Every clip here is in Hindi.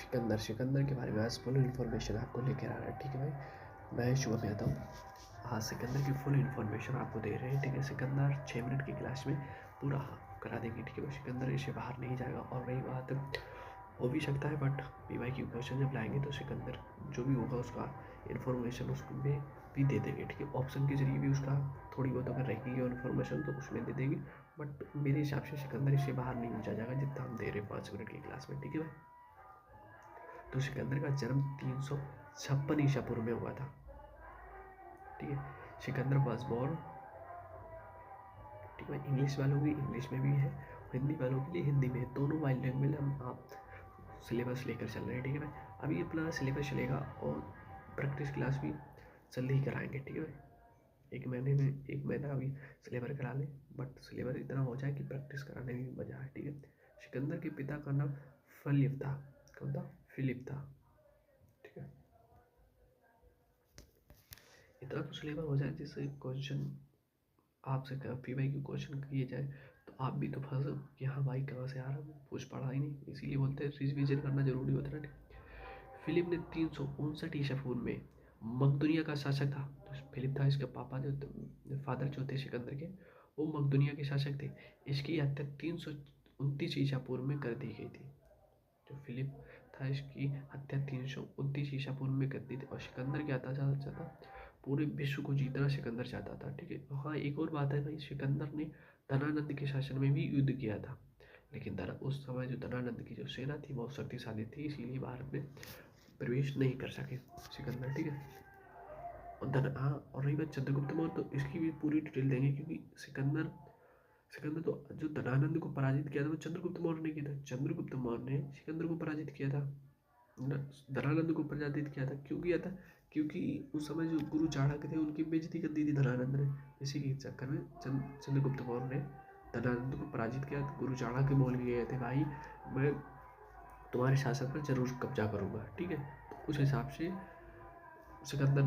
सिकंदर सिकंदर के बारे में आज फुल इन्फॉर्मेशन आपको लेकर आ रहा है। ठीक है भाई, मैं शुभ में आता हूँ। हाँ, सिकंदर की फुल इन्फॉर्मेशन आपको दे रहे हैं। ठीक है, सिकंदर 6 मिनट की क्लास में पूरा करा देंगे। ठीक है भाई, सिकंदर इससे बाहर नहीं जाएगा। और वही बात हो भी सकता है, बट पीवाई की क्वेश्चन जब लाएंगे तो सिकंदर जो भी होगा उसका इन्फॉर्मेशन उसमें भी दे देंगे। ठीक है, ऑप्शन के जरिए भी उसका थोड़ी बहुत अगर रहेगी इन्फॉर्मेशन तो उसमें दे देंगे। बट मेरे हिसाब से सिकंदर इससे बाहर नहीं जा जाएगा जितना हम दे रहे हैं 5 मिनट की क्लास में। ठीक है भाई, तो सिकंदर का जन्म 356 ईसा पूर्व में हुआ था। ठीक है, सिकंदर वाज बोर्न। ठीक है, इंग्लिश वालों की इंग्लिश में भी है, हिंदी वालों के लिए हिंदी में है, दोनों वाइल्ड लैंग्वेज में हम आप सिलेबस लेकर चल रहे हैं। ठीक है भाई, अभी अपना सिलेबस चलेगा और प्रैक्टिस क्लास भी जल्दी ही कराएंगे। ठीक है भाई, एक महीना अभी सिलेबस करा लें, बट सिलेबस इतना हो जाए कि प्रैक्टिस कराने में भी मजा आए। ठीक है, सिकंदर के पिता का नाम फिलिप था। कौन था? फिलिप था। ठीक है, इतना तो सिलेबस हो जाए जिससे क्वेश्चन आपसे पीवाई की क्वेश्चन किए जाए तो आप भी तो फंसो कि हाँ भाई कहाँ से आ रहा है, कुछ पढ़ा ही नहीं। इसीलिए बोलते हैं रिविजन करना जरूरी होता है ना। फिलिप ने 359 ईसा पूर्व में मकदूनिया का शासक था। तो फिलिप था, इसके पापा जो फादर जो थे सिकंदर के, वो मकदूनिया के शासक थे। इसकी हत्या 329 ईसा पूर्व में कर दी गई थी। जो फिलिप था इसकी हत्या 329 ईसा पूर्व में कर दी थी। और सिकंदर क्या था, चाहता पूरे विश्व को जीतना सिकंदर चाहता था। ठीक है, हाँ एक और बात है भाई, सिकंदर ने धनानंद के शासन में भी युद्ध किया था, लेकिन उस समय जो धनानंद की जो सेना थी बहुत शक्तिशाली थी, इसीलिए भारत में प्रवेश नहीं कर सके सिकंदर। ठीक है, और हाँ, और रही बात चंद्रगुप्त मौर्य, तो इसकी भी पूरी डिटेल देंगे, क्योंकि सिकंदर सिकंदर तो जो धनानंद को पराजित किया था वो चंद्रगुप्त मौर्य ने किया था। चंद्रगुप्त मौर्य ने सिकंदर को पराजित किया था, धनानंद को पराजित किया था। क्यों किया था? क्योंकि उस समय जो गुरु चाणक्य थे उनकी बेइज्जती कर दी थी धनानंद ने। इसी के चक्कर में चंद्रगुप्त मौर्य ने धनानंद को पराजित किया। तो गुरु चाणक्य बोल के गए थे, भाई मैं तुम्हारे शासन पर जरूर कब्जा करूंगा। ठीक है, तो उस हिसाब से सिकंदर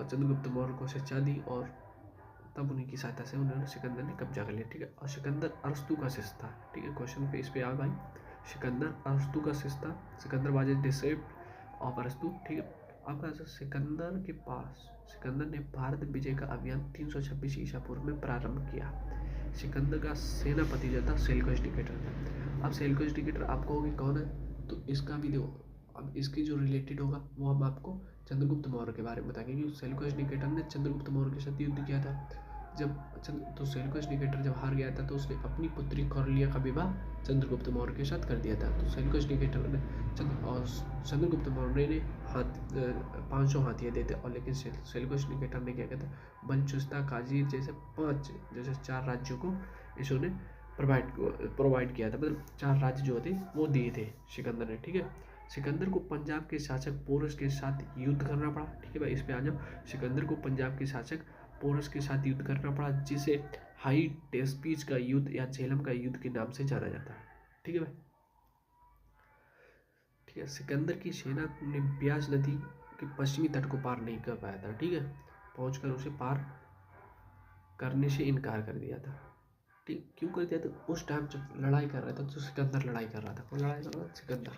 चंद्रगुप्त मौर्य को शिक्षा दी और तब उन्हीं की सहायता से उन्होंने सिकंदर ने कब्जा कर लिया। ठीक है, और सिकंदर अरस्तु का शिष्य था। ठीक है, क्वेश्चन पे इस पे आ भाई, सिकंदर अरस्तु का शिष्य था। Sikandar was a disciple of अरस्तु। ठीक है, अब सिकंदर ने भारत विजय का अभियान 326 ईसा पूर्व में प्रारंभ किया। सिकंदर का सेनापति जो था सेल्यूकस निकेटर था। अब सेल्यूकस निकेटर आप कहोगे कौन है, तो इसका भी देखो, अब इसकी जो रिलेटेड होगा वो हम आपको चंद्रगुप्त मौर्य के बारे में बताएंगे। क्योंकि सेल्यूकस निकेटर ने चंद्रगुप्त मौर्य के साथ युद्ध किया था। तो सेल्यूकस निकेटर जब हार गया था तो उसने अपनी पुत्री कौरलिया का विवाह चंद्रगुप्त मौर्य के साथ कर दिया था। तो सेल्यूकस निकेटर ने चंद्रगुप्त मौर्य ने 500 हाथियाँ देते, और लेकिन सेल्यूकस निकेटर ने क्या कहता, बलचुस्ता, काजीर जैसे 4 राज्यों को इसने प्रोवाइड किया था। मतलब 4 राज्य जो थे वो दिए थे सिकंदर ने। ठीक है, सिकंदर को पंजाब के शासक पोरस के साथ युद्ध करना पड़ा। ठीक है भाई, इस पे आ जाओ। सिकंदर को पंजाब के शासक पोरस के साथ युद्ध करना पड़ा, जिसे हाई टेस्पीज का युद्ध या झेलम का युद्ध के नाम से जाना जाता है। ठीक है भाई, ठीक है, सिकंदर की सेना ने ब्याज नदी के पश्चिमी तट को पार नहीं कर पाया था। ठीक है, पहुंचकर उसे पार करने से इनकार कर दिया था। ठीक, क्यों कर दिया था? उस टाइम जब लड़ाई कर रहा था तो सिकंदर लड़ाई कर रहा था। कौन लड़ाई कर रहा था? सिकंदर।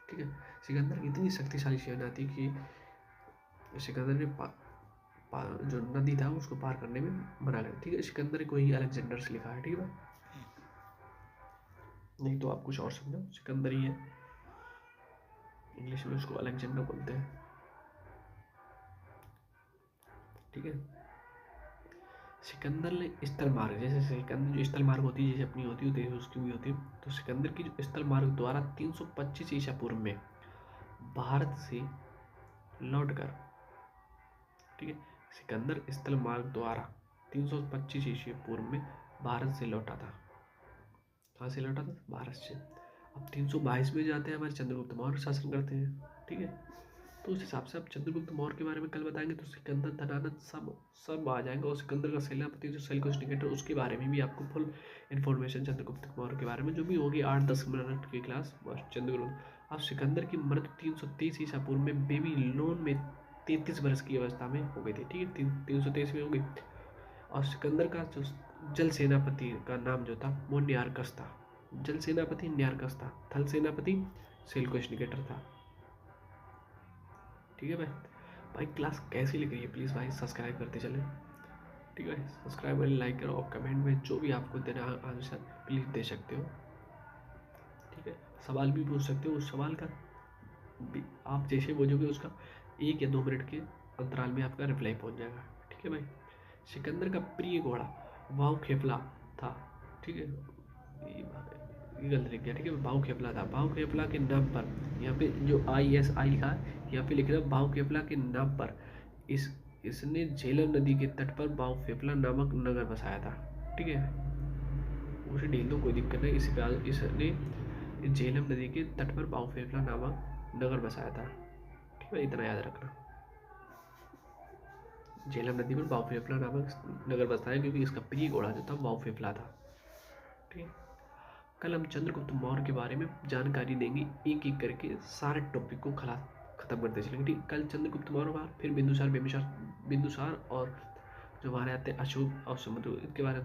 ठीक है, सिकंदर की इतनी शक्तिशाली सेना थी कि सिकंदर ने जो नदी था उसको पार करने में मना कर। ठीक है, सिकंदर को ही अलेक्जेंडर से लिखा है। ठीक है, नहीं तो आप कुछ और समझो, सिकंदर ही है, इंग्लिश में उसको अलेक्जेंडर बोलते हैं। ठीक है, सिकंदर ने स्थल मार्ग, जैसे सिकंदर जो स्थल मार्ग होती है जैसे अपनी होती है उसकी भी होती है, तो सिकंदर की जो स्थल मार्ग द्वारा 325 ईसा पूर्व में भारत से लौटकर, ठीक है, सिकंदर स्थल मार्ग द्वारा 325 ईसा पूर्व में भारत से लौटा था। कहाँ से लौटा था? भारत से। अब 322 में जाते हैं, हमारे चंद्रगुप्त मौर्य शासन करते हैं। ठीक है, तो उस हिसाब से आप चंद्रगुप्त मौर्य के बारे में कल बताएंगे, तो सिकंदर, धनानंद सब आ जाएंगे। और सिकंदर का सेनापति जो सेल्यूकस निकेटर, उसके बारे में भी आपको फुल इन्फॉर्मेशन चंद्रगुप्त मौर्य के बारे में जो भी होगी 8-10 मिनट की क्लास चंद्रगुप्त। अब सिकंदर की मृत्यु 323 ईसा पूर्व में बेबी लोन में 33 वर्ष की अवस्था में हो गई थी। ठीक है, 323 में हो गई। और सिकंदर का जो जल सेनापति का नाम जो था वो न्यारकस था। जल सेनापति न्यारकस था, थल सेनापति सेल्यूकस निकेटर था। ठीक है भाई। भाई क्लास कैसी लग रही है प्लीज़ भाई सब्सक्राइब करते चलें। ठीक है भाई, सब्सक्राइब करें, लाइक करो और कमेंट में जो भी आपको देना आंसर प्लीज़ दे सकते हो। ठीक है, सवाल भी पूछ सकते हो, उस सवाल का भी आप जैसे बोलोगे उसका 1 या 2 मिनट के अंतराल में आपका रिप्लाई पहुंच जाएगा। ठीक है भाई। सिकंदर का प्रिय घोड़ा वाव खेपला था। ठीक है, ये गलत लिख गया। ठीक है, भाव खेपला था। भाव खेपला के नाम पर यहाँ पे जो ISI लिखा है, यहाँ पे लिख रहा है भाव खेपला के नाम पर इसने झेलम नदी के तट पर भाव खेपला नामक नगर बसाया था। ठीक है, उसे ढील दो कोई दिक्कत नहीं। इसने झेलम नदी के तट पर भाव खेपला नामक नगर बसाया था। ठीक है, इतना याद रखना। झेलम नदी पर भाव फेफला नामक नगर बसता है क्योंकि इसका प्रिय घोड़ा जो था भाव फेफला था। ठीक है, कल हम चंद्रगुप्त मौर्य के बारे में जानकारी देंगे, एक एक करके सारे टॉपिक को खत्म करते चलेंगे। ठीक, कल चंद्रगुप्त मौर्य, फिर बिंदुसार, बिंदुसार और जो हमारे आते हैं अशोक और समुद्र, इनके बारे में